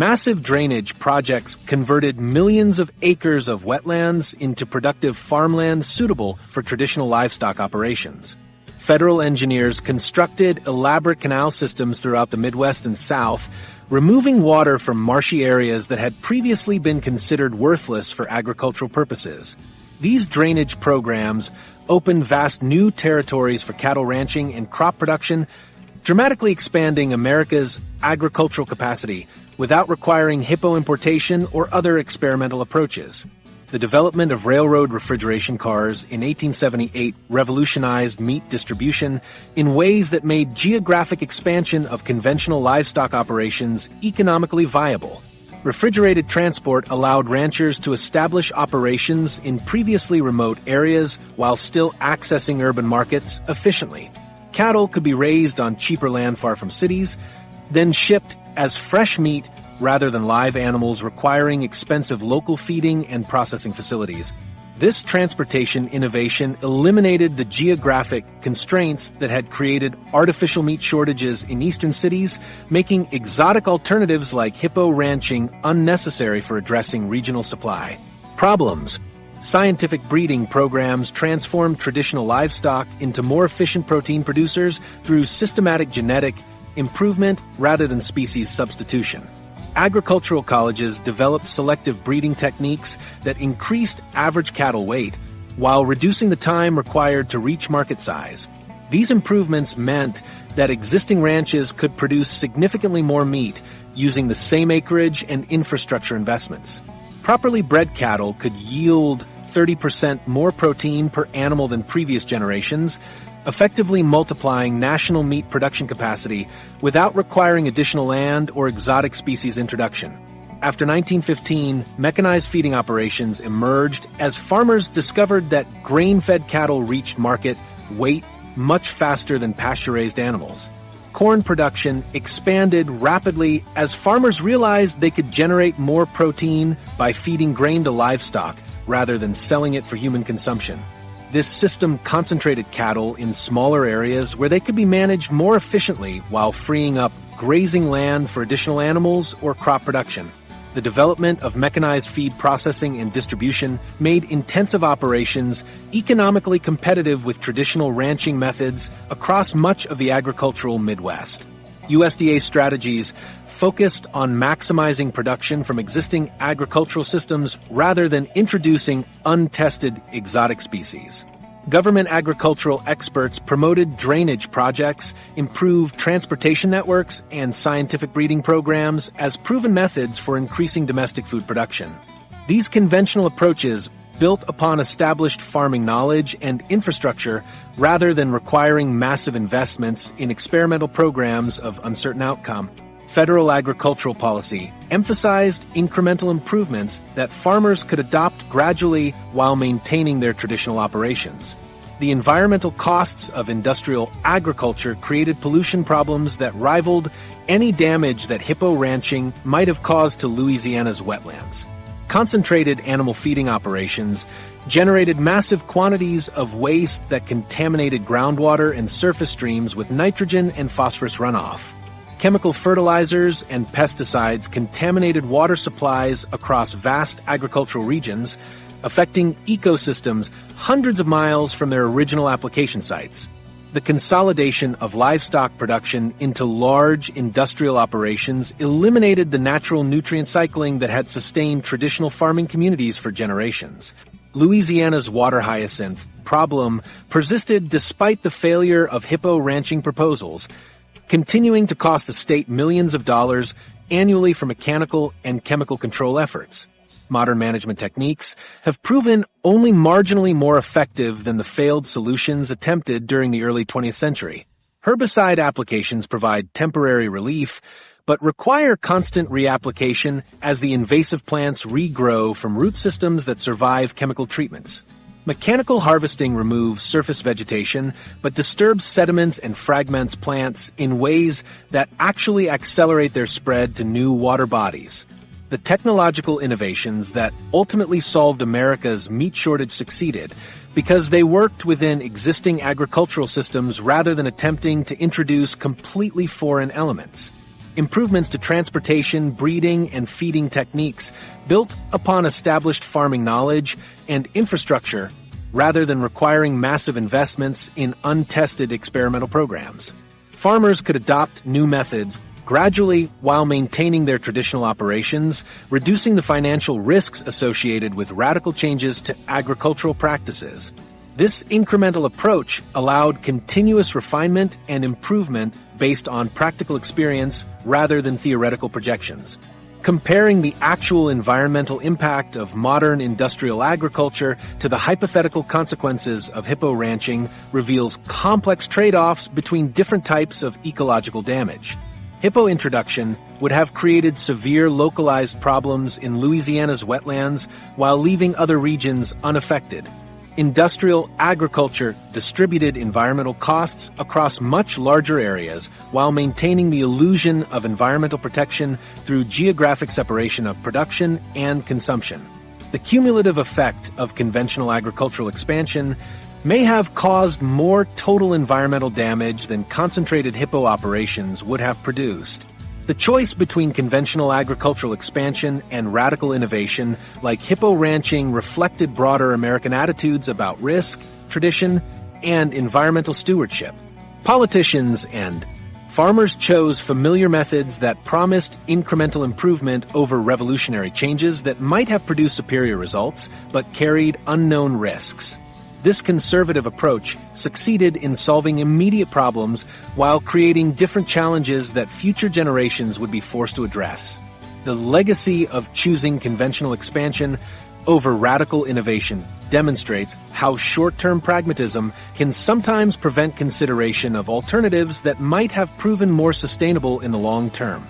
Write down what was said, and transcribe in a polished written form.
Massive drainage projects converted millions of acres of wetlands into productive farmland suitable for traditional livestock operations. Federal engineers constructed elaborate canal systems throughout the Midwest and South, removing water from marshy areas that had previously been considered worthless for agricultural purposes. These drainage programs opened vast new territories for cattle ranching and crop production, dramatically expanding America's agricultural capacity without requiring hippo importation or other experimental approaches. The development of railroad refrigeration cars in 1878 revolutionized meat distribution in ways that made geographic expansion of conventional livestock operations economically viable. Refrigerated transport allowed ranchers to establish operations in previously remote areas while still accessing urban markets efficiently. Cattle could be raised on cheaper land far from cities, then shipped as fresh meat rather than live animals requiring expensive local feeding and processing facilities. This transportation innovation eliminated the geographic constraints that had created artificial meat shortages in eastern cities, making exotic alternatives like hippo ranching unnecessary for addressing regional supply. Problems: scientific breeding programs transformed traditional livestock into more efficient protein producers through systematic genetic improvement rather than species substitution. Agricultural colleges developed selective breeding techniques that increased average cattle weight while reducing the time required to reach market size. These improvements meant that existing ranches could produce significantly more meat using the same acreage and infrastructure investments. Properly bred cattle could yield 30% more protein per animal than previous generations, effectively multiplying national meat production capacity without requiring additional land or exotic species introduction. After 1915, mechanized feeding operations emerged as farmers discovered that grain-fed cattle reached market weight much faster than pasture-raised animals. Corn production expanded rapidly as farmers realized they could generate more protein by feeding grain to livestock rather than selling it for human consumption. This system concentrated cattle in smaller areas where they could be managed more efficiently while freeing up grazing land for additional animals or crop production. The development of mechanized feed processing and distribution made intensive operations economically competitive with traditional ranching methods across much of the agricultural Midwest. USDA strategies focused on maximizing production from existing agricultural systems rather than introducing untested exotic species. Government agricultural experts promoted drainage projects, improved transportation networks, and scientific breeding programs as proven methods for increasing domestic food production. These conventional approaches built upon established farming knowledge and infrastructure rather than requiring massive investments in experimental programs of uncertain outcome. Federal agricultural policy emphasized incremental improvements that farmers could adopt gradually while maintaining their traditional operations. The environmental costs of industrial agriculture created pollution problems that rivaled any damage that hippo ranching might have caused to Louisiana's wetlands. Concentrated animal feeding operations generated massive quantities of waste that contaminated groundwater and surface streams with nitrogen and phosphorus runoff. Chemical fertilizers and pesticides contaminated water supplies across vast agricultural regions, affecting ecosystems hundreds of miles from their original application sites. The consolidation of livestock production into large industrial operations eliminated the natural nutrient cycling that had sustained traditional farming communities for generations. Louisiana's water hyacinth problem persisted despite the failure of hippo ranching proposals, continuing to cost the state millions of dollars annually for mechanical and chemical control efforts. Modern management techniques have proven only marginally more effective than the failed solutions attempted during the early 20th century. Herbicide applications provide temporary relief, but require constant reapplication as the invasive plants regrow from root systems that survive chemical treatments. Mechanical harvesting removes surface vegetation, but disturbs sediments and fragments plants in ways that actually accelerate their spread to new water bodies. The technological innovations that ultimately solved America's meat shortage succeeded because they worked within existing agricultural systems rather than attempting to introduce completely foreign elements. improvements to transportation, breeding, and feeding techniques built upon established farming knowledge and infrastructure rather than requiring massive investments in untested experimental programs. Farmers could adopt new methods gradually while maintaining their traditional operations, reducing the financial risks associated with radical changes to agricultural practices. This incremental approach allowed continuous refinement and improvement based on practical experience rather than theoretical projections. Comparing the actual environmental impact of modern industrial agriculture to the hypothetical consequences of hippo ranching reveals complex trade-offs between different types of ecological damage. Hippo introduction would have created severe localized problems in Louisiana's wetlands while leaving other regions unaffected. Industrial agriculture distributed environmental costs across much larger areas while maintaining the illusion of environmental protection through geographic separation of production and consumption. The cumulative effect of conventional agricultural expansion may have caused more total environmental damage than concentrated hippo operations would have produced. The choice between conventional agricultural expansion and radical innovation like hippo ranching reflected broader American attitudes about risk, tradition, and environmental stewardship. Politicians and farmers chose familiar methods that promised incremental improvement over revolutionary changes that might have produced superior results but carried unknown risks. This conservative approach succeeded in solving immediate problems while creating different challenges that future generations would be forced to address. The legacy of choosing conventional expansion over radical innovation demonstrates how short-term pragmatism can sometimes prevent consideration of alternatives that might have proven more sustainable in the long term.